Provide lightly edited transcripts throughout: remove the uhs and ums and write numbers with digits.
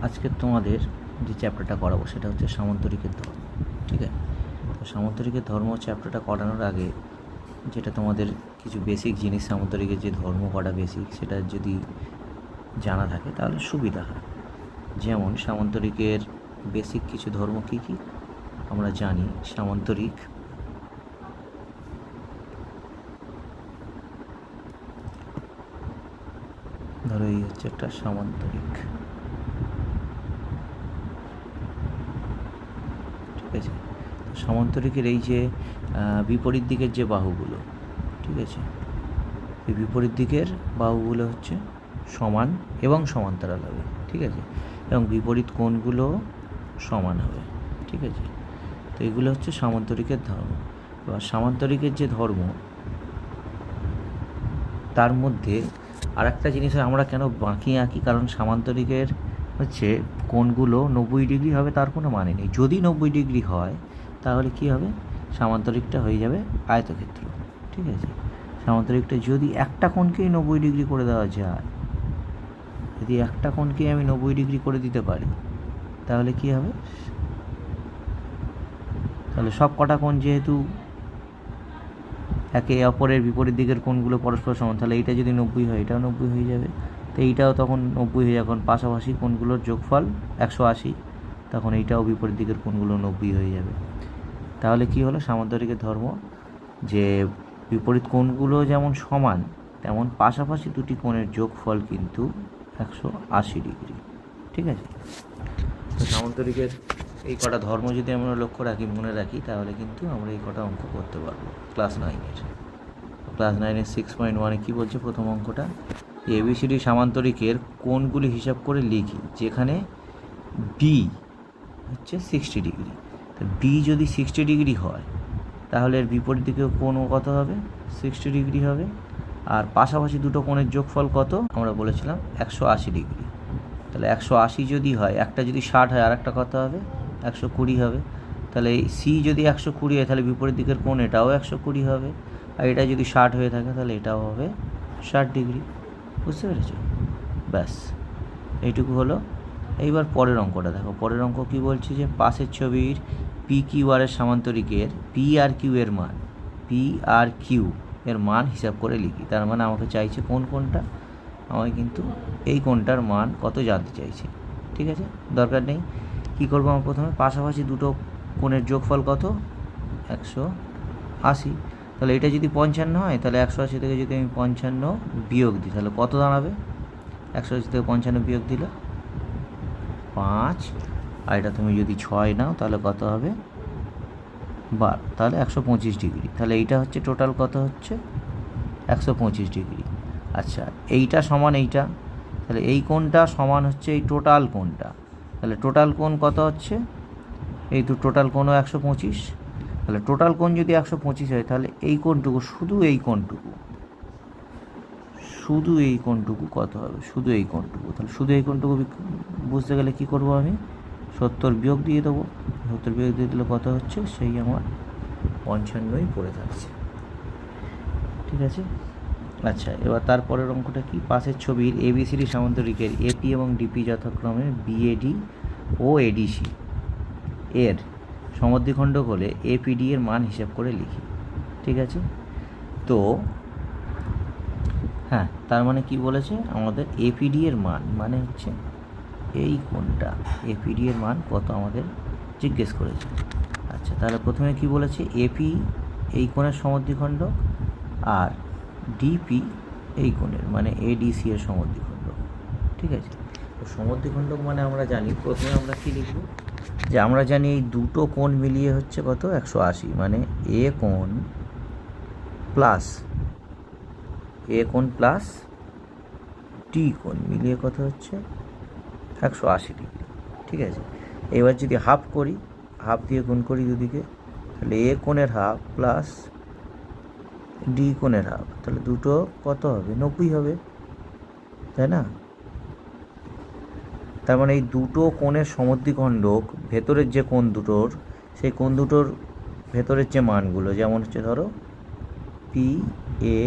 আজকে তোমাদের যে চ্যাপ্টারটা করাবো সেটা হচ্ছে সামান্তরিকের ধর্ম। ঠিক আছে, তো সামান্তরিকের ধর্ম চ্যাপ্টারটা করানোর আগে যেটা তোমাদের কিছু বেসিক জিনিস, সামান্তরিকের যে ধর্ম কটা বেসিক সেটা যদি জানা থাকে তাহলে সুবিধা হয়। যেমন সামান্তরিকের বেসিক কিছু ধর্ম কী কী আমরা জানি। সামান্তরিক ধরো এই হচ্ছে একটা সামান্তরিক, ঠিক আছে। তো সামান্তরিকের এই যে বিপরীত দিকের যে বাহুগুলো, ঠিক আছে, এই বিপরীত দিকের বাহুগুলো হচ্ছে সমান এবং সমান্তরাল হবে, ঠিক আছে, এবং বিপরীত কোণগুলো সমান হবে, ঠিক আছে। তো এগুলো হচ্ছে সামান্তরিকের ধর্ম। এবার সামান্তরিকের যে ধর্ম তার মধ্যে আর একটা জিনিস আমরা কেন বাঁকিয়ে আঁকি, কারণ সামান্তরিকের হচ্ছে কোণগুলো 90 ডিগ্রি হবে তার কোনো মানে নেই। যদি 90 ডিগ্রি হয় তাহলে কি হবে, সামান্তরিকটা হয়ে যাবে আয়তক্ষেত্র, ঠিক আছে। সামান্তরিকটা যদি একটা কোণকেই 90 ডিগ্রি করে দেওয়া যায়, যদি একটা কোণকেই আমি 90 ডিগ্রি করে দিতে পারি তাহলে কি হবে, তাহলে সব কটা কোণ যেহেতু একে অপরের বিপরীত দিকের কোণগুলো পরস্পর সমান, তাহলে এইটা যদি 90 হয় এটাও 90 হয়ে যাবে, তো এইটাও তখন 90 হয়ে যখন পাশাপাশি কোণগুলোর যোগফল 180, তখন এইটাও বিপরীত দিকের কোণগুলো 90 হয়ে যাবে। তাহলে কি হলো সামান্তরিকের ধর্ম, যে বিপরীত কোণগুলো যেমন সমান তেমন পাশাপাশি দুটি কোণের যোগফল কিন্তু 180 ডিগ্রি, ঠিক আছে। তো সামান্তরিকের এই কটা ধর্ম যদি আমরা লক্ষ্য রাখি, মনে রাখি, তাহলে কিন্তু আমরা এই কটা অঙ্ক করতে পারবো ক্লাস 9-এর। ক্লাস 9-এর 6.1-এ কী বলছে প্রথম অঙ্কটা, এবিসিডি সামান্তরিকের কোণগুলি হিসাব করে লিখি, যেখানে বি হচ্ছে 60 ডিগ্রি। তো বি যদি 60 ডিগ্রি হয় তাহলে এর বিপরীত দিকে কোণ কত হবে, 60 ডিগ্রি হবে। আর পাশাপাশি দুটো কোণের যোগফল কত আমরা বলেছিলাম 180 ডিগ্রি। তাহলে 180 যদি হয়, একটা যদি 60 হয় আর একটা কত হবে 120 হবে। তাহলে এই সি যদি 120 হয় তাহলে বিপরীত দিকের কোণ এটাও 120 হবে, আর এটা যদি 60 হয়ে থাকে তাহলে এটাও হবে 60 ডিগ্রি। বুঝতে পেরেছ? ব্যাস এইটুকু হলো। এইবার পরের অঙ্কটা দেখো। পরের অঙ্ক কী বলছে, যে পাশের ছবির পি কিউ আর এর সামান্তরিকের পি আর কিউ এর মান, পি আর কিউ এর মান হিসাব করে লিখি। তার মানে আমাকে চাইছে কোনটা, আমাকে কিন্তু এই কোণটার মান কত জানতে চাইছে, ঠিক আছে। দরকার নেই, কী করবো আমরা প্রথমে পাশাপাশি দুটো কোণের যোগফল কত 180। তাহলে এটা যদি 55 হয় তাহলে 180 থেকে যদি আমি 55 বিয়োগ দিই তাহলে কত দাঁড়াবে, 180 থেকে 55 বিয়োগ দিলে 5, আর এটা তুমি যদি 6 নাও তাহলে কত হবে 12, তাহলে 125 ডিগ্রি। তাহলে এইটা হচ্ছে টোটাল কত হচ্ছে 125 ডিগ্রি। আচ্ছা, এইটা সমান এইটা, তাহলে এই কোণটা সমান হচ্ছে এই টোটাল কোণটা। তাহলে টোটাল কোণ কত হচ্ছে, এই তো টোটাল কোণও 125। তাহলে টোটাল কোণ যদি 125 হয় তাহলে এই কোণটুকু, শুধু এই কোণটুকু কত হবে, শুধু এই কোণটুকু। তাহলে শুধু এই কোণটুকু বুঝতে গেলে কী করবো, আমি 70 বিয়োগ দিয়ে দেবো। 70 বিয়োগ দিয়ে দিলে কত হচ্ছে, সেই আমার 55ই পড়ে থাকছে, ঠিক আছে। আচ্ছা, এবার তারপরের অঙ্কটা কি, পাশের ছবির এবিসিডি সামান্তরিকের এপি এবং ডিপি যথাক্রমে বিএডি ও এডিসি এর সমদ্বিখণ্ডক হলে এপিডি এর মান হিসাব করে লিখি, ঠিক আছে। তো হ্যাঁ, তার মানে কি বলেছে আমাদের, এপিডি এর মান মানে হচ্ছে এই কোণটা, এপিডি এর মান কত আমাদের জিজ্ঞেস করেছে। আচ্ছা, তাহলে প্রথমে কি বলেছে, এপি এই কোণের সমদ্বিখণ্ডক আর ডিপি এই কোণের মানে এডিসি এর সমদ্বিখণ্ডক, ঠিক আছে। তো সমদ্বিখণ্ডক মানে আমরা জানি, প্রথমে আমরা কি লিখব, যে আমরা জানি এই দুটো কোণ মিলিয়ে হচ্ছে কত 180, মানে এ কোণ প্লাস টি কোণ মিলিয়ে কত হচ্ছে 180 ডিগ্রি, ঠিক আছে। এবার যদি হাফ করি, হাফ দিয়ে গুণ করি দুদিকে, তাহলে এ কোণের হাফ প্লাস ডি কোণের হাফ, তাহলে দুটো কত হবে 90 হবে, তাই না। তার মানে এই দুটো কোণের সমদ্বিখণ্ডক, ভেতরের যে কোণ দুটোর, সেই কোণ দুটোর ভেতরের যে মানগুলো, যেমন হচ্ছে ধরো P A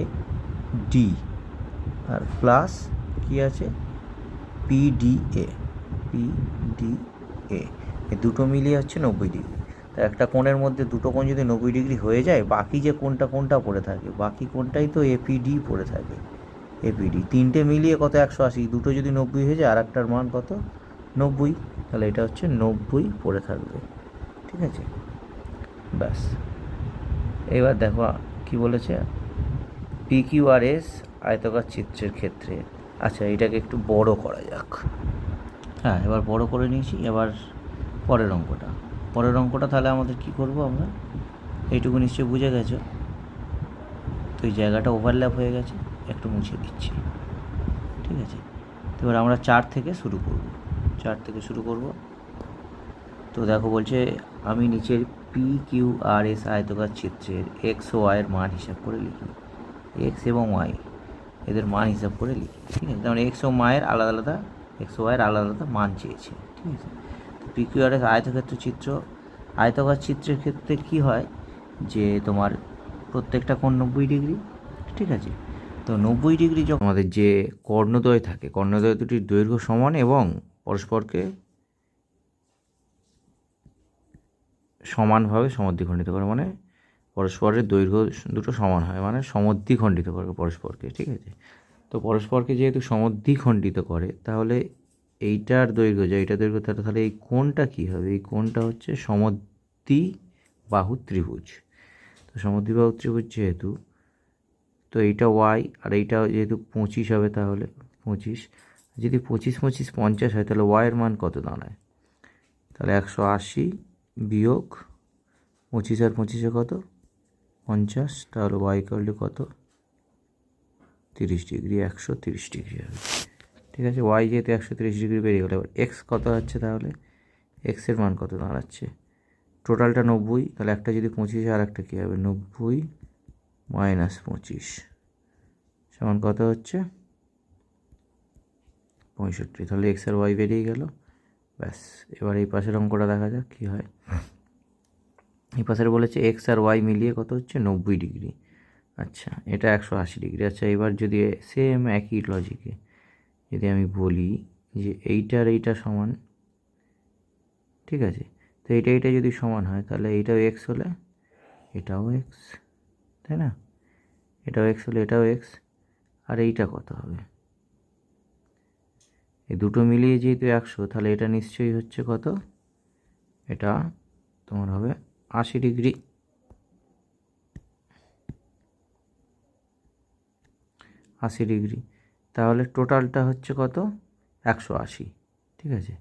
D R plus কি আছে পিডিএ, পি ডি এ, এই দুটো মিলিয়ে হচ্ছে 90 ডিগ্রি। তো একটা কোণের মধ্যে দুটো কোণ যদি 90 ডিগ্রি হয়ে যায়, বাকি যে কোণটা পড়ে থাকে, বাকি কোণটাই তো এপিডি পড়ে থাকে। এপিডি তিনটে মিলিয়ে কত 180, দুটো যদি 90 হয়ে যায় আর একটার মান কত 90, তাহলে এটা হচ্ছে 90 পড়ে থাকবে। ঠিক আছে, ব্যাস। এবার দেখো কি বলেছে, PQRS আয়তাকার চিত্রের ক্ষেত্রে। আচ্ছা, এটাকে একটু বড় করা যাক। হ্যাঁ, এবার বড় করে নিয়েছি। এবার পরের অঙ্কটা তাহলে আমাদের কি করব, আমরা এইটুকু নিশ্চয়ই বুঝে গেছো। তো এই জায়গাটা ওভারল্যাপ হয়ে গেছে, একটু মুছে দিচ্ছি। ঠিক আছে, তো এবার আমরা 4 থেকে শুরু করব। তো দেখো বলছে, আমি নিচের PQRS আয়তাকার চিত্রের এক্স ও ওয়াইয়ের মান হিসাব করে লিখি। এক্স এবং ওয়াই এদের মান হিসাব করে লিখি। ঠিক আছে, যেমন এক্স ও ওয়াইয়ের আলাদা আলাদা মান চেয়েছে। ঠিক আছে, তো PQRS আয়তাকার চিত্রের ক্ষেত্রে কি হয় যে তোমার প্রত্যেকটা কোণ 90 ডিগ্রি। ঠিক আছে, তো 90 ডিগ্রি যখন আমাদের যে কর্ণদ্বয় থাকে, কর্ণদ্বয় দুটির দৈর্ঘ্য সমান এবং পরস্পরকে সমানভাবে সমদ্বিখণ্ডিত করে, মানে পরস্পরের দৈর্ঘ্য দুটো সমান হয়, মানে সমদ্বিখণ্ডিত করে পরস্পরকে। ঠিক আছে, তো পরস্পরকে যেহেতু সমদ্বিখণ্ডিত করে, তাহলে এইটার দৈর্ঘ্য তাহলে এই কোণটা কী হবে, এই কোণটা হচ্ছে সমদ্বিবাহু ত্রিভুজ। তো সমদ্বিবাহু ত্রিভুজ যেহেতু, তো এইটা ওয়াই আর এইটা যেহেতু 25 হবে, তাহলে 25, যদি 25 25 50 হয়, তাহলে ওয়াইয়ের মান কত দাঁড়ায়, তাহলে 180 বিয়োগ 25 আর 25 কত 50, তাহলে ওয়াই ইকুয়াল টু কত 30 ডিগ্রি, 130 ডিগ্রি হবে। ঠিক আছে, ওয়াই যেহেতু 130 ডিগ্রি বেরিয়ে গেলো। এবার এক্স কত হচ্ছে, তাহলে এক্সের মান কত দাঁড়াচ্ছে, টোটালটা 90, তাহলে একটা যদি 25 আর একটা কী হবে 90 মাইনাস 25 সমান কত হচ্ছে 65, তাহলে এক্স আর ওয়াই বেরিয়ে গেল। ব্যাস, এবার এই পাশের অঙ্কটা দেখা যাক কী হয়। এই পাশের বলেছে এক্স আর ওয়াই মিলিয়ে কত হচ্ছে 90 ডিগ্রি। আচ্ছা, এটা 180 ডিগ্রি। আচ্ছা, এবার যদি সেম একই লজিকে যদি আমি বলি যে এইটা সমান, ঠিক আছে, তো এইটা যদি সমান হয়, তাহলে এইটাও এক্স হলে এটাও এক্স, তাই না, এটাও এক্স হলে এটাও এক্স, আর এইটা কত হবে, এই দুটো মিলিয়ে যেহেতু 100, তাহলে এটা নিশ্চয়ই হচ্ছে কত, এটা তোমার হবে 80 ডিগ্রি। তাহলে টোটালটা হচ্ছে কত 180। ঠিক আছে,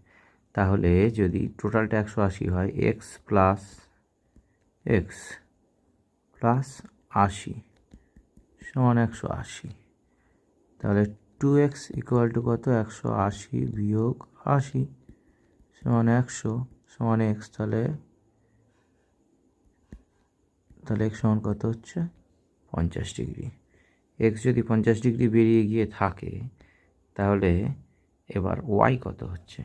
তাহলে যদি টোটালটা 180 হয়, এক্স প্লাস 80 সমান 180, তাহলে 2x ইকুয়াল টু কত 180 বিয়োগ 80 সমান 100 সমান এক্স, তাহলে এক্স সমান কত হচ্ছে 50 ডিগ্রি। এক্স যদি 50 ডিগ্রি বেরিয়ে গিয়ে থাকে, তাহলে এবার ওয়াই কত হচ্ছে,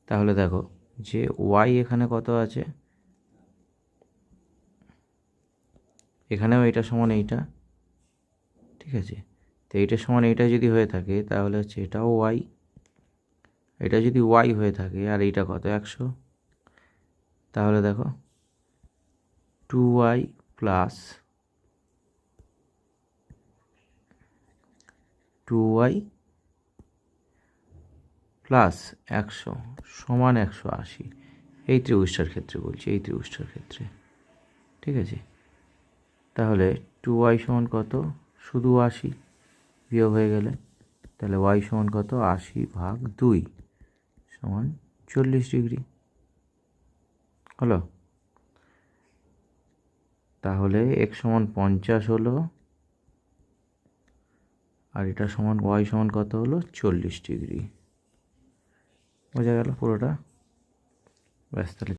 তাহলে দেখো যে ওয়াই এখানে কত আছে, এখানেও এটা সমান এইটা। ঠিক আছে, তো এইটা সমান এইটা যদি হয়ে থাকে, তাহলে হচ্ছে এটাও ওয়াই, এটা যদি ওয়াই হয়ে থাকে আর এইটা কত 100, তাহলে দেখো 2y প্লাস 100 সমান 180, এই ত্রিভুজটার ক্ষেত্রে বলছি, এই ত্রিভুজটার ক্ষেত্রে। ঠিক আছে, তাহলে 2y সমান কত, শুধু 80 বিয়োগ হয়ে গেলে, তাহলে y সমান কত 80/2 সমান 40 ডিগ্রি হলো। তাহলে x সমান 50 হলো, আর এটা সমান y সমান কত হলো 40 ডিগ্রি। বোঝা গেল পুরোটা? ব্যাস, তাহলে